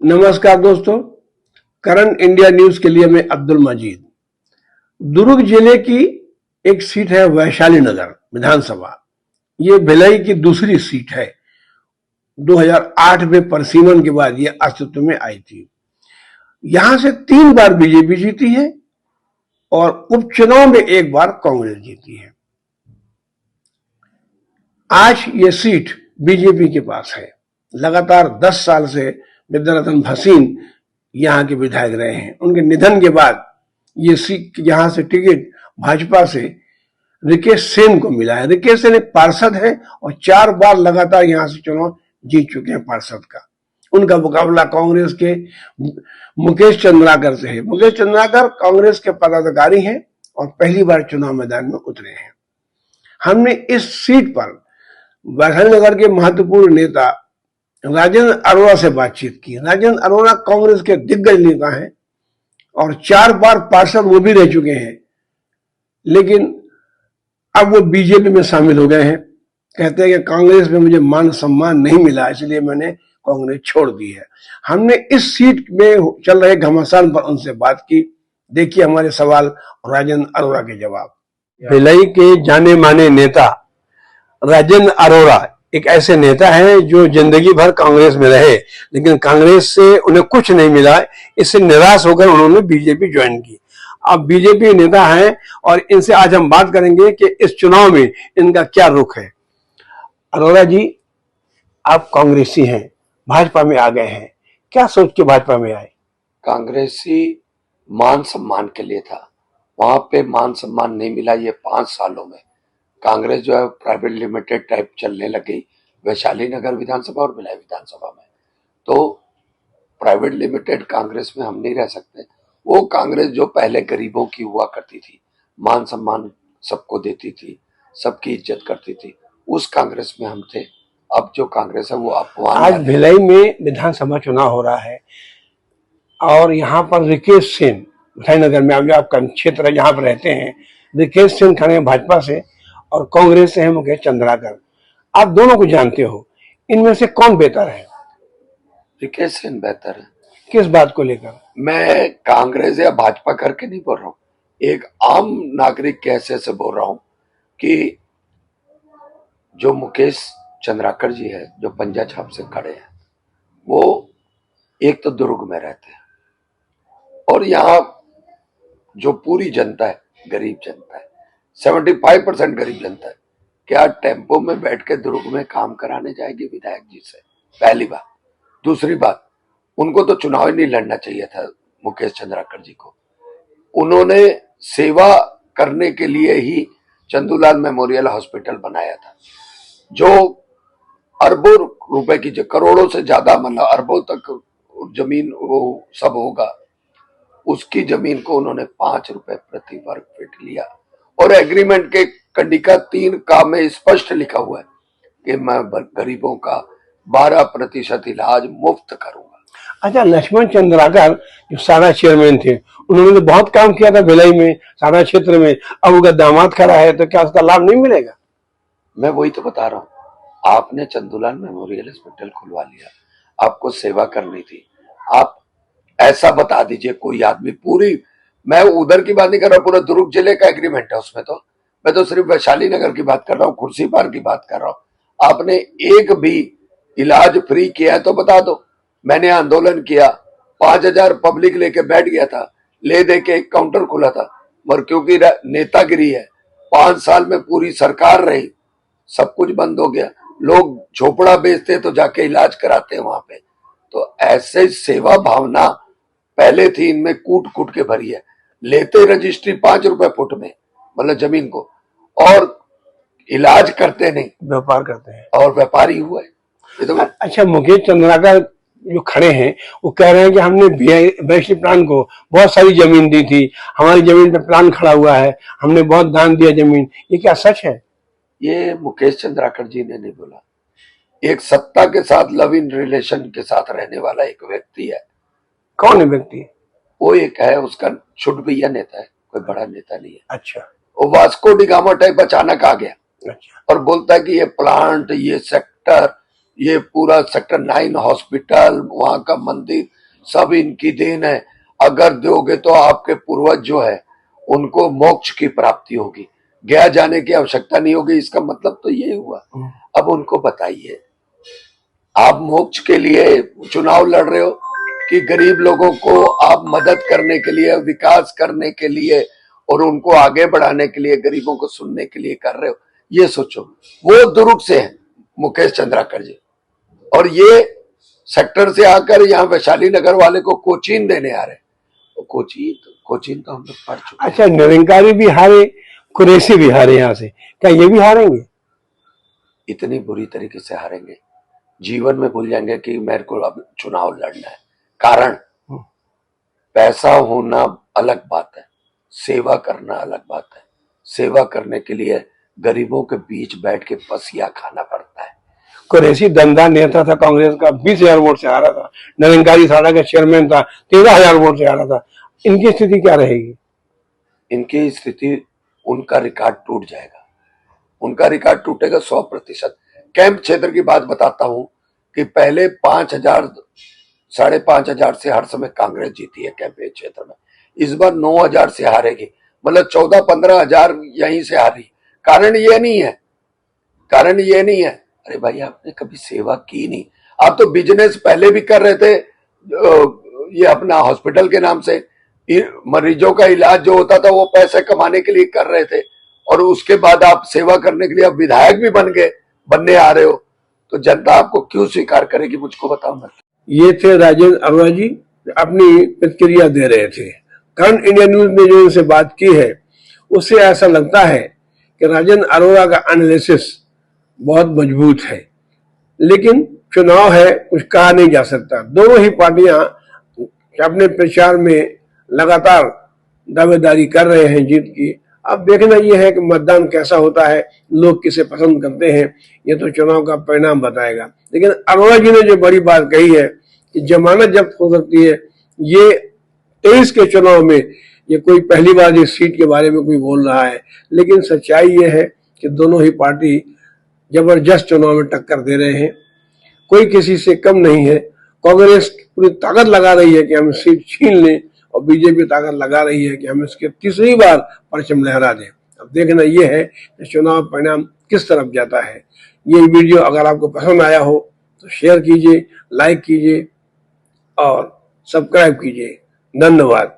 नमस्कार दोस्तों, current India news के लिए मैं अब्दुल मजीद। दुर्ग जिले की एक सीट है वैशाली नगर विधानसभा। ये भिलाई की दूसरी सीट है। 2008 में परिसीमन के बाद ये अस्तित्व में आई थी। यहां से 3 बार बीजेपी जीती है और उपचुनाव में 1 बार कांग्रेस जीती है। आज ये सीट बीजेपी के पास है। लगातार 10 साल से विद्यारतन भसीन यहाँ के विधायक रहे हैं। उनके निधन के बाद ये सीट यहाँ से टिकट भाजपा से रिकेश सेन को मिला है। रिकेश सेन एक पार्षद है और 4 बार लगातार यहाँ से चुनाव जीत चुके हैं पार्षद का। उनका मुकाबला कांग्रेस के मुकेश चंद्राकर से है। मुकेश चंद्राकर कांग्रेस के पदाधिकारी हैं और पहली बार चुनाव मैदान में उतरे हैं। हमने इस सीट पर वैशाली नगर के महत्वपूर्ण नेता राजेंद्र अरोड़ा से बातचीत की। राजेंद्र अरोड़ा कांग्रेस के दिग्गज नेता हैं और 4 बार पार्षद वो भी रह चुके हैं, लेकिन अब वो बीजेपी में शामिल हो गए हैं। कहते हैं कि कांग्रेस में मुझे मान सम्मान नहीं मिला, इसलिए मैंने कांग्रेस छोड़ दी है। हमने इस सीट में चल रहे घमासान पर उनसे बात की। देखिए हमारे सवाल और राजेंद्र अरोड़ा के जवाब। भिलाई के जाने माने नेता राजेंद्र अरोड़ा एक ऐसे नेता हैं जो जिंदगी भर कांग्रेस में रहे, लेकिन कांग्रेस से उन्हें कुछ नहीं मिला। इससे निराश होकर उन्होंने बीजेपी ज्वाइन की। अब बीजेपी नेता हैं और इनसे आज हम बात करेंगे कि इस चुनाव में इनका क्या रुख है। अरोड़ा जी, आप कांग्रेसी हैं, भाजपा में आ गए हैं, क्या सोच के भाजपा में आए? कांग्रेसी मान सम्मान के लिए था, वहां पे मान सम्मान नहीं मिला। ये 5 सालों में कांग्रेस जो है प्राइवेट लिमिटेड टाइप चलने लगी वैशाली नगर विधानसभा और भिलाई विधानसभा में। तो प्राइवेट लिमिटेड कांग्रेस में हम नहीं रह सकते। वो कांग्रेस जो पहले गरीबों की हुआ करती थी, मान सम्मान सबको देती थी, सबकी इज्जत करती थी, उस कांग्रेस में हम थे। अब जो कांग्रेस है वो अपमान। आज भिलाई में विधानसभा चुनाव हो रहा है और यहाँ पर रिकेश सेन, भिलाई नगर में आपका क्षेत्र है, यहाँ पर रहते हैं। रिकेश सेन खड़े हैं भाजपा से और कांग्रेस से है मुकेश चंद्राकर। आप दोनों को जानते हो, इनमें से कौन बेहतर है? रिकेश सेन बेहतर है। किस बात को लेकर? मैं कांग्रेस या भाजपा करके नहीं बोल रहा हूँ, एक आम नागरिक के हैसियत से बोल रहा हूँ कि जो मुकेश चंद्राकर जी है, जो पंजा छाप से खड़े हैं, वो एक तो दुर्ग में रहते हैं और यहाँ जो पूरी जनता है गरीब जनता है, 75% गरीब जनता है। क्या टेम्पो में बैठ के दुर्ग में काम कराने जाएगी विधायक जी से? पहली बात। दूसरी बात, उनको तो चुनाव ही नहीं लड़ना चाहिए था मुकेश चंद्राकर जी को। उन्होंने सेवा करने के लिए ही चंदूलाल मेमोरियल हॉस्पिटल बनाया था, जो अरबों रुपए की, करोड़ों से ज्यादा, मतलब अरबों तक जमीन वो सब होगा, उसकी जमीन को उन्होंने 5 रुपए प्रति वर्ग फीट लिया और एग्रीमेंट के कंडिका 3 का में स्पष्ट लिखा हुआ है कि मैं गरीबों का 12% इलाज मुफ्त करूंगा। अच्छा, लक्ष्मण चंद्राकर जो सारा चेयरमैन थे, उन्होंने तो बहुत काम किया था भिलाई में, सारा क्षेत्र में। अब उनका दामाद खड़ा है तो क्या उसका लाभ नहीं मिलेगा? मैं वही तो बता रहा हूँ, आपने चंदूलाल मेमोरियल हॉस्पिटल खुलवा लिया, आपको सेवा करनी थी। आप ऐसा बता दीजिए कोई आदमी, पूरी, मैं उधर की बात नहीं कर रहा, पूरा दुर्ग जिले का एग्रीमेंट है उसमें। तो मैं तो सिर्फ वैशाली नगर की बात कर रहा हूँ, कुर्सी पार की बात कर रहा हूँ। आपने एक भी इलाज फ्री किया है तो बता दो। मैंने आंदोलन किया, 5000 पब्लिक लेके बैठ गया था, ले दे के एक काउंटर खुला था, मगर क्योंकि नेतागिरी है, 5 साल में पूरी सरकार रही, सब कुछ बंद हो गया। लोग झोपड़ा बेचते तो जाके इलाज कराते हैं वहां पे। तो ऐसे सेवा भावना पहले थी, इनमें कूट कूट के भरी है। लेते रजिस्ट्री 5 रुपए फुट में, मतलब जमीन को, और इलाज करते नहीं, व्यापार करते हैं और व्यापारी हुआ है ये तो। अच्छा, मुकेश चंद्राकर जो खड़े हैं वो कह रहे हैं कि हमने वैश्विक प्लान को बहुत सारी जमीन दी थी, हमारी जमीन पे प्लान खड़ा हुआ है, हमने बहुत दान दिया जमीन। ये क्या सच है? ये मुकेश चंद्राकर जी ने नहीं बोला। एक सत्ता के साथ लव इन रिलेशन के साथ रहने वाला एक व्यक्ति है। कौन है व्यक्ति? वो एक है, उसका छुट भैया नेता है, कोई बड़ा नेता नहीं है। अच्छा। वो वास्को डिगामा टाइप अचानक आ गया। अच्छा। और बोलता है कि ये प्लांट, ये सेक्टर, ये पूरा सेक्टर 9 हॉस्पिटल, वहां का मंदिर सब इनकी देन है। अगर दोगे तो आपके पूर्वज जो है उनको मोक्ष की प्राप्ति होगी, गया जाने की आवश्यकता नहीं होगी। इसका मतलब तो ये हुआ। अब उनको बताइए, आप मोक्ष के लिए चुनाव लड़ रहे हो कि गरीब लोगों को आप मदद करने के लिए, विकास करने के लिए और उनको आगे बढ़ाने के लिए, गरीबों को सुनने के लिए कर रहे हो? ये सोचो। वो दुर्ग से है मुकेश चंद्राकर जी, और ये सेक्टर से आकर यहाँ वैशाली नगर वाले को कोचीन देने आ रहे हैं। तो कोचीन तो हम लोग पढ़ चुके। अच्छा, निरंकारी भी हारे, कुरैशी भी हारे, यहाँ से क्या ये भी हारेंगे? इतनी बुरी तरीके से हारेंगे, जीवन में भूल जाएंगे कि मेरे को अब चुनाव लड़ना है। कारण पैसा होना अलग बात है, सेवा करना अलग बात है। सेवा करने के लिए गरीबों के बीच बैठ के पसिया खाना पड़ता है। कुरैशी दमदार नेता था कांग्रेस का, 20,000 वोट से हारा था। निरंकारी साड़ा का चेयरमैन था, 13,000 वोट से हारा था। इनकी स्थिति क्या रहेगी? इनकी स्थिति, उनका रिकॉर्ड टूट जाएगा। उनका रिकॉर्ड टूटेगा 100%। कैंप क्षेत्र की बात बताता हूं कि पहले 5,000 5,500 से हर समय कांग्रेस जीती है कैंप क्षेत्र में। इस बार 9,000 से हारेगी, मतलब 14-15,000 यहीं से हारी। कारण ये नहीं है, अरे भाई आपने कभी सेवा की नहीं। आप तो बिजनेस पहले भी कर रहे थे, ये अपना हॉस्पिटल के नाम से मरीजों का इलाज जो होता था वो पैसे कमाने के लिए कर रहे थे, और उसके बाद आप सेवा करने के लिए अब विधायक भी बनने आ रहे हो। तो जनता आपको क्यों स्वीकार करेगी, मुझको बताओ ना। ये थे राजेंद्र अरोड़ा जी, अपनी प्रतिक्रिया दे रहे थे। करंट इंडिया न्यूज में जो इनसे बात की है उससे ऐसा लगता है कि राजेंद्र अरोड़ा का एनालिसिस बहुत मजबूत है, लेकिन चुनाव है, कुछ कहा नहीं जा सकता। दोनों ही पार्टियां अपने प्रचार में लगातार दावेदारी कर रहे हैं जीत की। अब देखना यह है कि मतदान कैसा होता है, लोग किसे पसंद करते हैं, ये तो चुनाव का परिणाम बताएगा। लेकिन अरोड़ा जी ने जो बड़ी बात कही है कि जमानत जब्त हो सकती है, ये 23 के चुनाव में ये कोई पहली बार इस सीट के बारे में कोई बोल रहा है। लेकिन सच्चाई ये है कि दोनों ही पार्टी जबरदस्त चुनाव में टक्कर दे रहे हैं, कोई किसी से कम नहीं है। कांग्रेस पूरी ताकत लगा रही है कि हम सीट छीन लें, और बीजेपी ताकत लगा रही है कि हम इसके तीसरी बार परचम लहरा दें। अब देखना यह है कि चुनाव परिणाम किस तरफ जाता है। ये वीडियो अगर आपको पसंद आया हो तो शेयर कीजिए, लाइक कीजिए और सब्सक्राइब कीजिए। धन्यवाद।